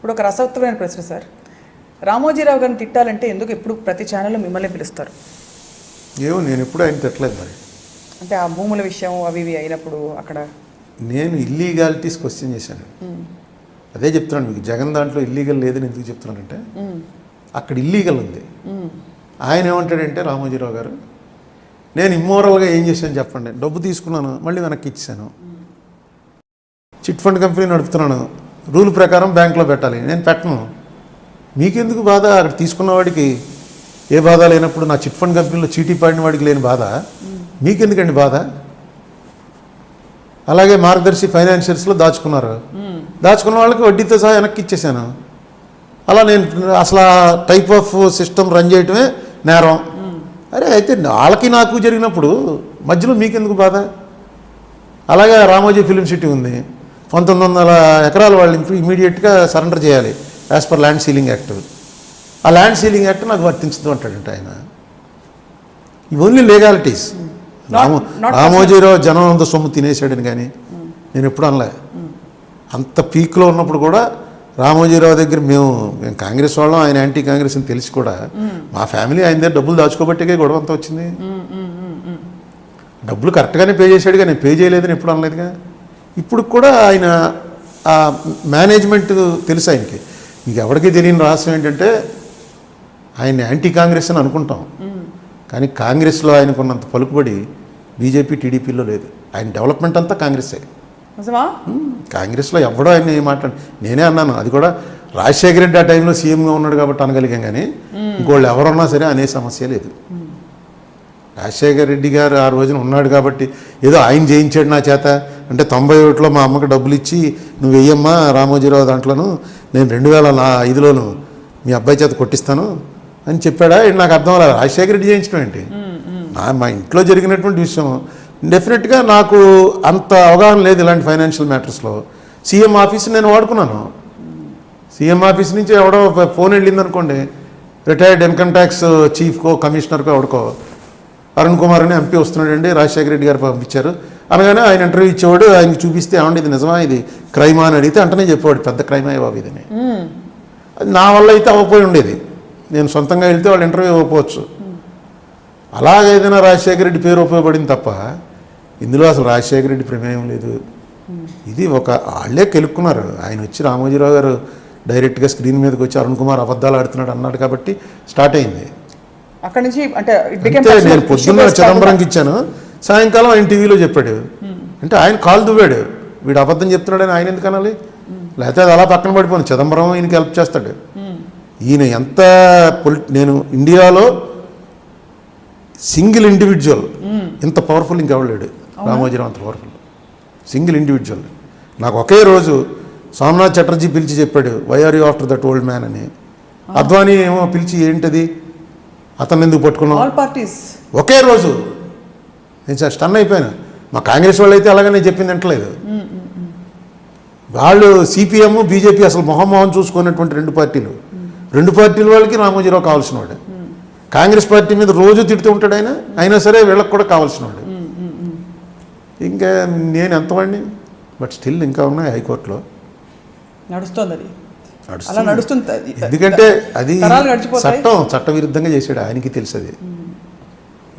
ఇప్పుడు ఒక రసవత్తమైన ప్రశ్న సార్, రామోజీరావు గారిని తిట్టాలంటే ఎందుకు ఎప్పుడు ప్రతి ఛానల్లో మిమ్మల్ని పిలుస్తారు? ఏమో నేను ఎప్పుడు ఆయన తిట్టలేదు మరి. అంటే ఆ భూముల విషయం అవి ఇవి అయినప్పుడు అక్కడ నేను ఇల్లీగాలిటీస్ క్వశ్చన్ చేశాను. అదే చెప్తున్నాను మీకు, జగన్ దాంట్లో ఇల్లీగల్ లేదని ఎందుకు చెప్తున్నానంటే అక్కడ ఇల్లీగల్ ఉంది. ఆయన ఏమంటాడంటే రామోజీరావు గారు, నేను ఇమ్మోరల్గా ఏం చేశాను చెప్పండి, డబ్బు తీసుకున్నాను మళ్ళీ వెనక్కి ఇచ్చాను, చిట్ ఫండ్ కంపెనీ నడుపుతున్నాను, రూల్ ప్రకారం బ్యాంకులో పెట్టాలి, నేను పెట్టను, మీకెందుకు బాధ? అక్కడ తీసుకున్న వాడికి ఏ బాధ లేనప్పుడు నా చిట్ ఫండ్ కంపెనీలో చీటీ పడిన వాడికి లేని బాధ మీకెందుకండి బాధ? అలాగే మార్గదర్శి ఫైనాన్షియల్స్లో దాచుకున్న వాళ్ళకి వడ్డీతో సహా వెనక్కి ఇచ్చేసాను. అలా నేను అసలు ఆ టైప్ ఆఫ్ సిస్టమ్ రన్ చేయటమే నేరం. అరే అయితే వాళ్ళకి నాకు జరిగినప్పుడు మధ్యలో మీకెందుకు బాధ? అలాగే రామోజీ ఫిలిం సిటీ ఉంది, 1900 ఎకరాలు వాళ్ళు ఇమీడియట్గా సరెండర్ చేయాలి as per land ceiling act. ఆ ల్యాండ్ సీలింగ్ యాక్ట్ నాకు వర్తించదు అంటాడంట ఆయన. Only legalities. రామోజీరావు జనం అంత సొమ్ము తినేసాడని కానీ నేను ఎప్పుడు అనలే. అంత పీక్లో ఉన్నప్పుడు కూడా రామోజీరావు దగ్గర మేము కాంగ్రెస్ వాళ్ళం, ఆయన యాంటీ కాంగ్రెస్ అని తెలిసి కూడా మా ఫ్యామిలీ ఆయన దగ్గర డబ్బులు దాచుకోబట్టే గొడవ అంతా వచ్చింది. డబ్బులు కరెక్ట్గానే పే చేశాడుగా, నేను పే చేయలేదని ఎప్పుడు అనలేదుగా. ఇప్పుడు కూడా ఆయన ఆ మేనేజ్మెంట్ తెలుసు ఆయనకి. మీకు ఎవరికీ తెలియని రహస్యం ఏంటంటే ఆయన యాంటీ కాంగ్రెస్ అని అనుకుంటాం, కానీ కాంగ్రెస్లో ఆయనకున్నంత పలుకుబడి బీజేపీ టీడీపీలో లేదు. ఆయన డెవలప్మెంట్ అంతా కాంగ్రెస్సే. కాంగ్రెస్లో ఎవడో ఆయన మాట్లాడు, నేనే అన్నాను, అది కూడా రాజశేఖర రెడ్డి ఆ టైంలో సీఎంగా ఉన్నాడు కాబట్టి అనగలిగాం, కానీ ఇంకోళ్ళు ఎవరున్నా సరే అనే సమస్య లేదు. రాజశేఖర రెడ్డి గారు ఆ రోజున ఉన్నాడు కాబట్టి ఏదో ఆయన జయించాడు నా చేత అంటే 91లో మా అమ్మకి డబ్బులు ఇచ్చి నువ్వు వెయ్యమ్మా రామోజీరావు దాంట్లోనూ నేను 2005లోను మీ అబ్బాయి చేత కొట్టిస్తాను అని చెప్పాడా? నాకు అర్థం అవ్వలేదు. రాజశేఖర రెడ్డి చేయించడం ఏంటి? మా ఇంట్లో జరిగినటువంటి విషయం. డెఫినెట్గా నాకు అంత అవగాహన లేదు ఇలాంటి ఫైనాన్షియల్ మ్యాటర్స్లో. సీఎం ఆఫీస్ నేను వాడుకున్నాను. సీఎం ఆఫీస్ నుంచి ఎవడో ఫోన్ వెళ్ళింది అనుకోండి, రిటైర్డ్ ఇన్కమ్ ట్యాక్స్ చీఫ్కో కమిషనర్కో ఎవడికో, అరుణ్ కుమార్ అని ఎంపీ వస్తున్నాడండి, రాజశేఖర రెడ్డి గారు పంపించారు అనగానే ఆయన ఇంటర్వ్యూ ఇచ్చేవాడు. ఆయనకి చూపిస్తే ఏమండి ఇది నిజమా, ఇది క్రైమా అని అడిగితే అంటనే చెప్పేవాడు, పెద్ద క్రైమా బాబు ఇదని. నా వల్ల అయితే అవ్వపోయి ఉండేది, నేను సొంతంగా వెళ్తే వాళ్ళు ఇంటర్వ్యూ ఇవ్వకపోవచ్చు. అలాగేదైనా రాజశేఖర రెడ్డి పేరు ఉపయోగపడింది తప్ప ఇందులో అసలు రాజశేఖర రెడ్డి ప్రమేయం లేదు. ఇది ఒక వాళ్ళే కెలుక్కున్నారు. ఆయన వచ్చి రామోజీరావు గారు డైరెక్ట్గా స్క్రీన్ మీదకి వచ్చి అరుణ్ కుమార్ అబద్ధాలు ఆడుతున్నాడు అన్నాడు కాబట్టి స్టార్ట్ అయింది. అక్కడి నుంచి అంటే నేను పొద్దున్న చిదంబరంకి ఇచ్చాను, సాయంకాలం ఆయన టీవీలో చెప్పాడు. అంటే ఆయన కాలు దువ్వాడు, వీడు అబద్ధం చెప్తున్నాడని ఆయన ఎందుకు అనాలి? లేకపోతే అది అలా పక్కన పడిపోయింది. చిదంబరం ఈయనకి హెల్ప్ చేస్తాడు. ఈయన ఎంత నేను ఇండియాలో సింగిల్ ఇండివిజువల్ ఇంత పవర్ఫుల్ ఇంకెవడలేడు. రామోజీరావు అంత పవర్ఫుల్ సింగిల్ ఇండివిజువల్. నాకు ఒకే రోజు సోమనాథ్ చటర్జీ పిలిచి చెప్పాడు, why are you after that old man అని. అద్వానీ ఏమో పిలిచి ఏంటది అతను ఎందుకు పట్టుకున్నాం, ఒకే రోజు. నేను సార్ స్టన్ అయిపోయాను. మా కాంగ్రెస్ వాళ్ళు అయితే అలాగనే చెప్పింది అంటలేదు. వాళ్ళు సిపిఎం బీజేపీ అసలు మొహమ్మోహన్ చూసుకున్నటువంటి రెండు పార్టీల వాళ్ళకి రామోజీరావు కావాల్సిన వాడు. కాంగ్రెస్ పార్టీ మీద రోజు తిడుతూ ఉంటాడు ఆయన, అయినా సరే వీళ్ళకి కూడా కావాల్సిన వాడు. ఇంకా నేను ఎంతవాడిని, బట్ స్టిల్ ఇంకా ఉన్నాయి హైకోర్టులో నడుస్తుంది. ఎందుకంటే అది చట్టవిరుద్ధంగా చేశాడు, ఆయనకి తెలుసు అది.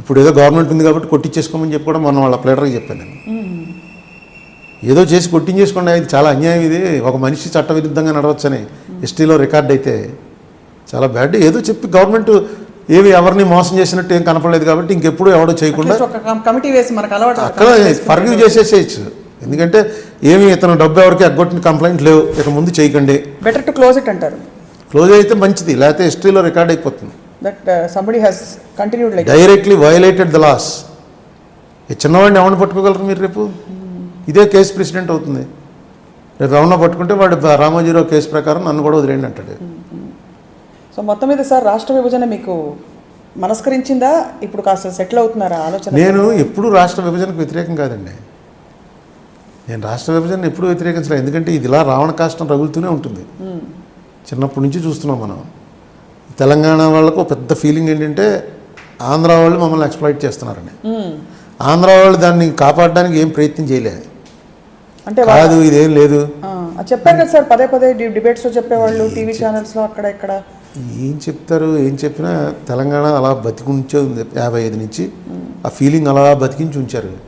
ఇప్పుడు ఏదో గవర్నమెంట్ ఉంది కాబట్టి కొట్టించేసుకోమని చెప్పి కూడా మొన్న వాళ్ళ ప్లేటర్కి చెప్పాను నేను. ఏదో చేసి కొట్టించేసుకోండి, ఇది చాలా అన్యాయం, ఇది ఒక మనిషి చట్టవిరుద్ధంగా నడవచ్చని హిస్టరీలో రికార్డ్ అయితే చాలా బ్యాడ్. ఏదో చెప్పి గవర్నమెంట్ ఏమి ఎవరిని మోసం చేసినట్టు ఏం కనపడలేదు కాబట్టి ఇంకెప్పుడు ఎవడో చేయకుండా అక్కడ ఫర్గివ్ చేసేసేయచ్చు. ఎందుకంటే ఏమి ఇతను డబ్బు ఎవరికి ఎగ్గొట్టిన కంప్లైంట్ లేవు, ఇక ముందు చేయకండి, బెటర్ టు క్లోజ్ ఇట్ అంటారు. క్లోజ్ అయితే మంచిది, లేకపోతే హిస్టరీలో రికార్డ్ అయిపోతుంది. Directly violated the laws. చిన్నవాడిని ఎవరిని పట్టుకోగలరు మీరు? రేపు ఇదే కేసు ప్రెసిడెంట్ అవుతుంది. రేపు ఎవరినో పట్టుకుంటే వాడు రామోజీరావు కేసు ప్రకారం నన్ను కూడా వదిలేండి అంటాడు. సో మొత్తం మీద సార్ రాష్ట్ర విభజన మీకు మనస్కరించిందా? ఇప్పుడు కాస్త సెటిల్ అవుతున్నారా ఆలోచన? నేను ఎప్పుడు రాష్ట్ర విభజనకు వ్యతిరేకం కాదండి. నేను రాష్ట్ర విభజన ఎప్పుడు వ్యతిరేకించలేదు. ఎందుకంటే ఇది ఇలా రావణ కాష్టం రగులుతూనే ఉంటుంది. చిన్నప్పటి నుంచి చూస్తున్నాం మనం. తెలంగాణ వాళ్ళకు పెద్ద ఫీలింగ్ ఏంటంటే ఆంధ్ర వాళ్ళు మమ్మల్ని ఎక్స్ప్లాయిట్ చేస్తున్నారని. ఆంధ్ర వాళ్ళు దాన్ని కాపాడడానికి ఏం ప్రయత్నం చేయలేదు. అంటే కాదు ఇదేం లేదు, చెప్పారు కదా సార్, పదే పదే డిబేట్స్లో చెప్పేవాళ్ళు, టీవీ ఛానల్స్లో అక్కడ ఇక్కడ. ఏం చెప్తారు, ఏం చెప్పినా తెలంగాణ అలా బతికుంచే ఉంది 55 నుంచి. ఆ ఫీలింగ్ అలా బతికించి ఉంచారు.